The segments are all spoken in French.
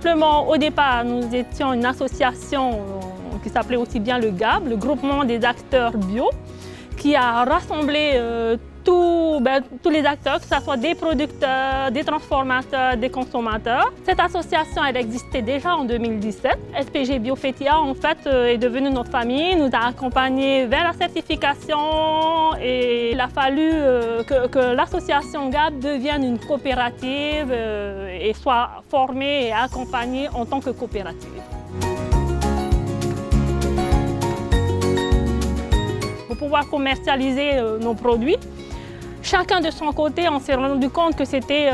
simplement, au départ, nous étions une association qui s'appelait aussi bien le GAB, le Groupement des acteurs bio, qui a rassemblé tous les acteurs, que ce soit des producteurs, des transformateurs, des consommateurs. Cette association, elle existait déjà en 2017. SPG Biofetia, en fait, est devenue notre famille, nous a accompagnés vers la certification et il a fallu que l'association GAB devienne une coopérative et soit formée et accompagnée en tant que coopérative. Pour pouvoir commercialiser nos produits, chacun de son côté, on s'est rendu compte que c'était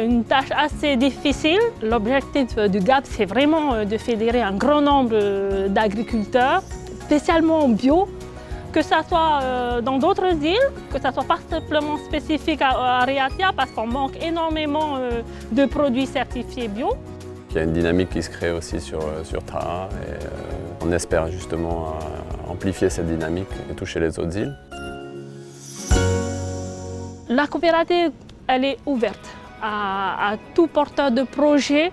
une tâche assez difficile. L'objectif du GAB, c'est vraiment de fédérer un grand nombre d'agriculteurs, spécialement bio, que ce soit dans d'autres îles, que ce soit pas simplement spécifique à Ariatia, parce qu'on manque énormément de produits certifiés bio. Il y a une dynamique qui se crée aussi sur Taha et on espère justement amplifier cette dynamique et toucher les autres îles. La coopérative, elle est ouverte à tout porteur de projet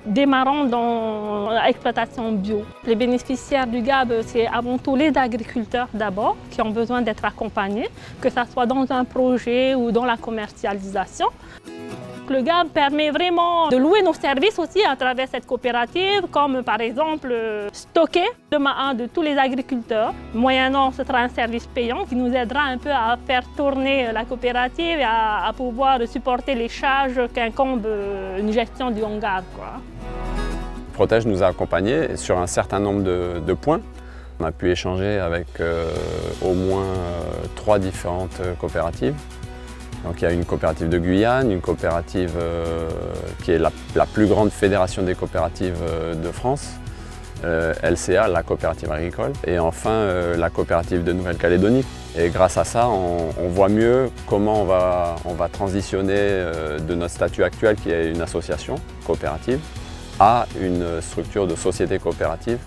démarrant dans l'exploitation bio. Les bénéficiaires du GAB, c'est avant tout les agriculteurs d'abord qui ont besoin d'être accompagnés, que ce soit dans un projet ou dans la commercialisation. Le GAB permet vraiment de louer nos services aussi à travers cette coopérative, comme par exemple stocker le main de tous les agriculteurs. Moyennant, ce sera un service payant qui nous aidera un peu à faire tourner la coopérative et à pouvoir supporter les charges qu'incombe une gestion du hangar. Protège nous a accompagnés sur un certain nombre de points. On a pu échanger avec au moins 3 différentes coopératives. Donc, il y a une coopérative de Guyane, une coopérative qui est la plus grande fédération des coopératives de France, LCA, la coopérative agricole, et enfin la coopérative de Nouvelle-Calédonie. Et grâce à ça, on voit mieux comment on va transitionner de notre statut actuel, qui est une association coopérative, à une structure de société coopérative.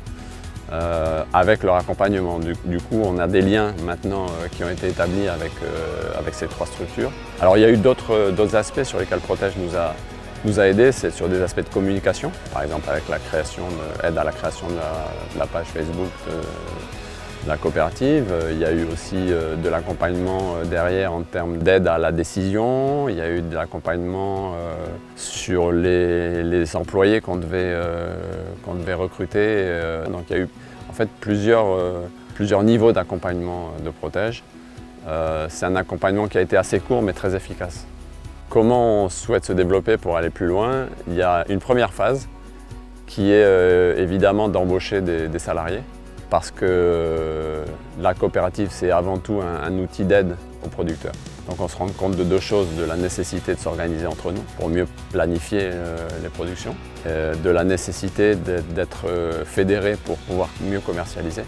Avec leur accompagnement. Du coup, on a des liens maintenant qui ont été établis avec ces 3 structures. Alors, il y a eu d'autres aspects sur lesquels Protège nous a aidés, c'est sur des aspects de communication, par exemple avec l'aide à la création de la page Facebook de la coopérative. Il y a eu aussi de l'accompagnement derrière en termes d'aide à la décision. Il y a eu de l'accompagnement sur les employés qu'on devait recruter. Donc il y a eu en fait plusieurs niveaux d'accompagnement de Protège. C'est un accompagnement qui a été assez court mais très efficace. Comment on souhaite se développer pour aller plus loin? Il y a une première phase qui est évidemment d'embaucher des salariés. Parce que la coopérative, c'est avant tout un outil d'aide aux producteurs. Donc on se rend compte de 2 choses, de la nécessité de s'organiser entre nous pour mieux planifier les productions, de la nécessité d'être fédérés pour pouvoir mieux commercialiser.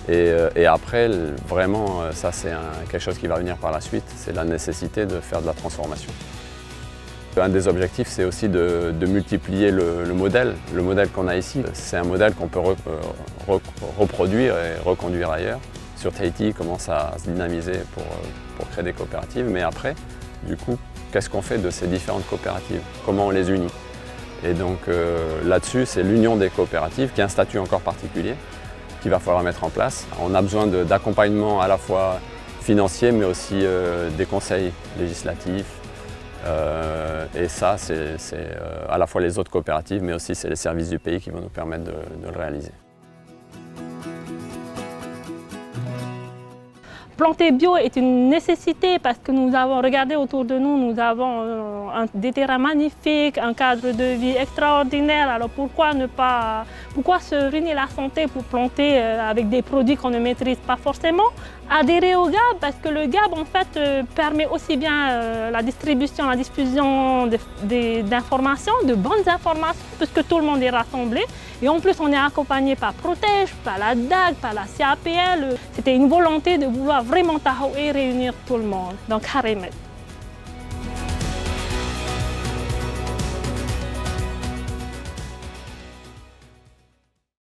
Et après, vraiment, ça c'est quelque chose qui va venir par la suite, c'est la nécessité de faire de la transformation. Un des objectifs, c'est aussi de multiplier le modèle. Le modèle qu'on a ici, c'est un modèle qu'on peut reproduire et reconduire ailleurs. Sur Tahiti, il commence à se dynamiser pour créer des coopératives. Mais après, du coup, qu'est-ce qu'on fait de ces différentes coopératives? Comment on les unit? Et donc là-dessus, c'est l'union des coopératives, qui est un statut encore particulier, qu'il va falloir mettre en place. On a besoin d'accompagnement à la fois financier, mais aussi des conseils législatifs. Et ça, c'est à la fois les autres coopératives, mais aussi c'est les services du pays qui vont nous permettre de le réaliser. Planter bio est une nécessité parce que nous avons regardé autour de nous, nous avons des terrains magnifiques, un cadre de vie extraordinaire. Alors pourquoi se ruiner la santé pour planter avec des produits qu'on ne maîtrise pas forcément? Adhérer au GAB parce que le GAB en fait permet aussi bien la diffusion d'informations, de bonnes informations, puisque tout le monde est rassemblé. Et en plus, on est accompagné par Protège, par la DAG, par la CAPL. C'était une volonté de vouloir vraiment réunir tout le monde. Donc, Harimet.